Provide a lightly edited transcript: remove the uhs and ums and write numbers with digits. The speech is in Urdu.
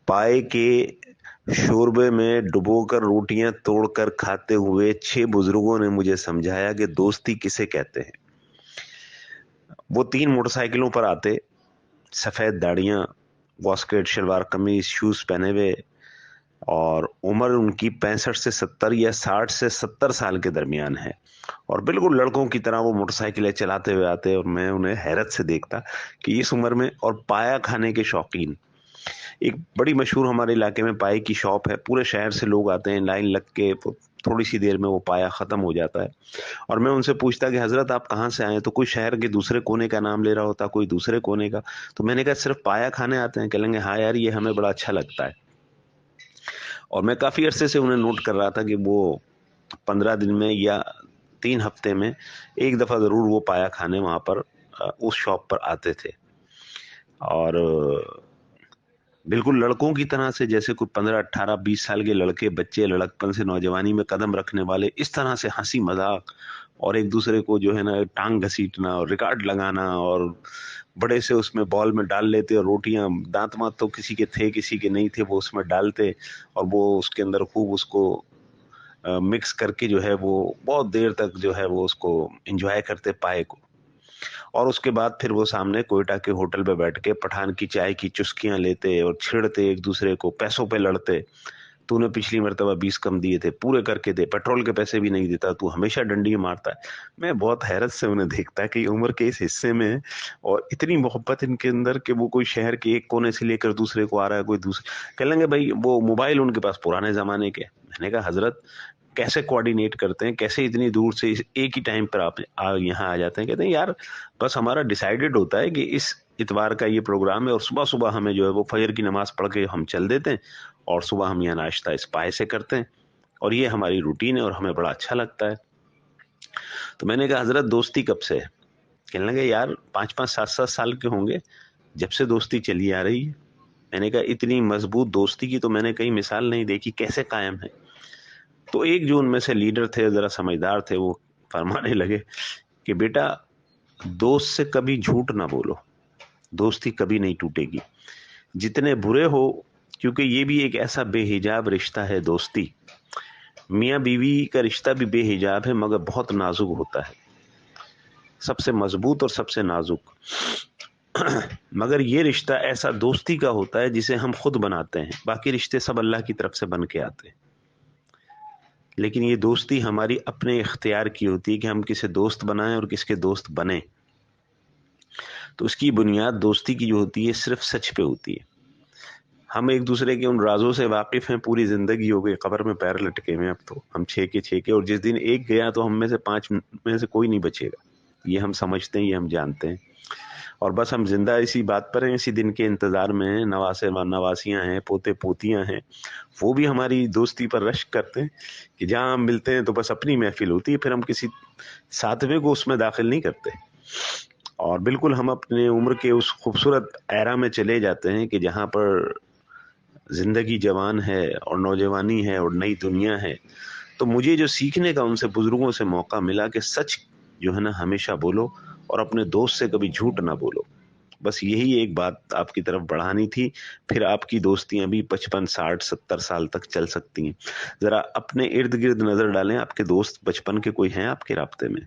پائے کے شوربے میں ڈبو کر روٹیاں توڑ کر کھاتے ہوئے 6 بزرگوں نے مجھے سمجھایا کہ دوستی کسے کہتے ہیں۔ وہ 3 موٹر سائیکلوں پر آتے، سفید داڑیاں، واسکٹ، شلوار قمیض، شوز پہنے ہوئے، اور عمر ان کی 65 سے 70 یا 60 سے 70 سال کے درمیان ہے، اور بالکل لڑکوں کی طرح وہ موٹر سائیکلیں چلاتے ہوئے آتے، اور میں انہیں حیرت سے دیکھتا کہ اس عمر میں، اور پایا کھانے کے شوقین۔ ایک بڑی مشہور ہمارے علاقے میں پائے کی شاپ ہے، پورے شہر سے لوگ آتے ہیں لائن لگ کے، تھوڑی سی دیر میں وہ پایا ختم ہو جاتا ہے، اور میں ان سے پوچھتا کہ حضرت آپ کہاں سے آئے؟ تو کوئی شہر کے دوسرے کونے کا نام لے رہا ہوتا، کوئی دوسرے کونے کا، تو میں نے کہا صرف پایا کھانے آتے ہیں؟ کہیں گے ہاں یار یہ ہمیں بڑا اچھا لگتا ہے۔ اور میں کافی عرصے سے انہیں نوٹ کر رہا تھا کہ وہ 15 دن میں یا 3 ہفتے میں ایک دفعہ ضرور وہ پایا کھانے وہاں پر اس شاپ پر آتے تھے، اور بالکل لڑکوں کی طرح سے، جیسے کوئی 15 18 20 سال کے لڑکے بچے لڑکپن سے نوجوانی میں قدم رکھنے والے، اس طرح سے ہنسی مذاق، اور ایک دوسرے کو جو ہے نا ٹانگ گھسیٹنا اور ریکارڈ لگانا، اور بڑے سے اس میں بال میں ڈال لیتے، اور روٹیاں دانت مات تو کسی کے تھے کسی کے نہیں تھے، وہ اس میں ڈالتے، اور وہ اس کے اندر خوب اس کو مکس کر کے جو ہے وہ بہت دیر تک جو ہے وہ اس کو انجوائے کرتے پائے کو، اور اس کے بعد پھر وہ سامنے کوئٹہ کے ہوٹل پہ بیٹھ کے پٹھان کی چائے کی چسکیاں لیتے اور چھڑتے ایک دوسرے کو، پیسوں پہ لڑتے، تو نے پچھلی مرتبہ 20 کم دیے تھے، پورے کر کے دے، پیٹرول کے پیسے بھی نہیں دیتا، تو ہمیشہ ڈنڈی مارتا ہے۔ میں بہت حیرت سے انہیں دیکھتا کہ عمر کے اس حصے میں، اور اتنی محبت ان کے اندر کہ وہ کوئی شہر کے ایک کونے سے لے کر دوسرے کو آ رہا ہے، کوئی دوسرے کہہ لیں گے بھائی وہ موبائل ان کے پاس پرانے زمانے کے۔ میں نے کہا حضرت کیسے کوآرڈینیٹ کرتے ہیں، کیسے اتنی دور سے ایک ہی ٹائم پر آپ یہاں آ جاتے ہیں؟ کہتے ہیں یار بس ہمارا ڈیسائیڈڈ ہوتا ہے کہ اس اتوار کا یہ پروگرام ہے، اور صبح صبح ہمیں جو ہے وہ فجر کی نماز پڑھ کے ہم چل دیتے ہیں، اور صبح ہم یہاں ناشتہ اس پائے سے کرتے ہیں، اور یہ ہماری روٹین ہے، اور ہمیں بڑا اچھا لگتا ہے۔ تو میں نے کہا حضرت دوستی کب سے ہے؟ کہنے لگے یار 5 5 7 7 سال کے ہوں گے جب سے دوستی چلی آ رہی ہے۔ میں نے کہا اتنی مضبوط دوستی کی تو میں نے کہیں مثال نہیں دیکھی، کیسے قائم ہے؟ تو ایک جو ان میں سے لیڈر تھے، ذرا سمجھدار تھے، وہ فرمانے لگے کہ بیٹا دوست سے کبھی جھوٹ نہ بولو، دوستی کبھی نہیں ٹوٹے گی، جتنے برے ہو، کیونکہ یہ بھی ایک ایسا بے حجاب رشتہ ہے دوستی۔ میاں بیوی کا رشتہ بھی بے حجاب ہے مگر بہت نازک ہوتا ہے، سب سے مضبوط اور سب سے نازک، مگر یہ رشتہ ایسا دوستی کا ہوتا ہے جسے ہم خود بناتے ہیں، باقی رشتے سب اللہ کی طرف سے بن کے آتے ہیں، لیکن یہ دوستی ہماری اپنے اختیار کی ہوتی ہے کہ ہم کسے دوست بنائیں اور کس کے دوست بنیں۔ تو اس کی بنیاد دوستی کی جو ہوتی ہے صرف سچ پہ ہوتی ہے۔ ہم ایک دوسرے کے ان رازوں سے واقف ہیں، پوری زندگی ہو گئی قبر میں پیر لٹکے ہوئے، اب تو ہم 6 کے، اور جس دن ایک گیا تو ہم میں سے 5 میں سے کوئی نہیں بچے گا، یہ ہم سمجھتے ہیں، یہ ہم جانتے ہیں، اور بس ہم زندہ اسی بات پر ہیں، اسی دن کے انتظار میں ہیں، نواسے نواسیاں ہیں، پوتے پوتیاں ہیں، وہ بھی ہماری دوستی پر رشک کرتے ہیں کہ جہاں ہم ملتے ہیں تو بس اپنی محفل ہوتی ہے، پھر ہم کسی ساتویں کو اس میں داخل نہیں کرتے، اور بالکل ہم اپنے عمر کے اس خوبصورت ایرا میں چلے جاتے ہیں کہ جہاں پر زندگی جوان ہے اور نوجوانی ہے اور نئی دنیا ہے۔ تو مجھے جو سیکھنے کا ان سے بزرگوں سے موقع ملا کہ سچ جو ہے نا ہمیشہ بولو، اور اپنے دوست سے کبھی جھوٹ نہ بولو، بس یہی ایک بات آپ کی طرف بڑھانی تھی، پھر آپ کی دوستیاں بھی 55 60 70 سال تک چل سکتی ہیں۔ ذرا اپنے ارد گرد نظر ڈالیں، آپ کے دوست بچپن کے کوئی ہیں آپ کے رابطے میں؟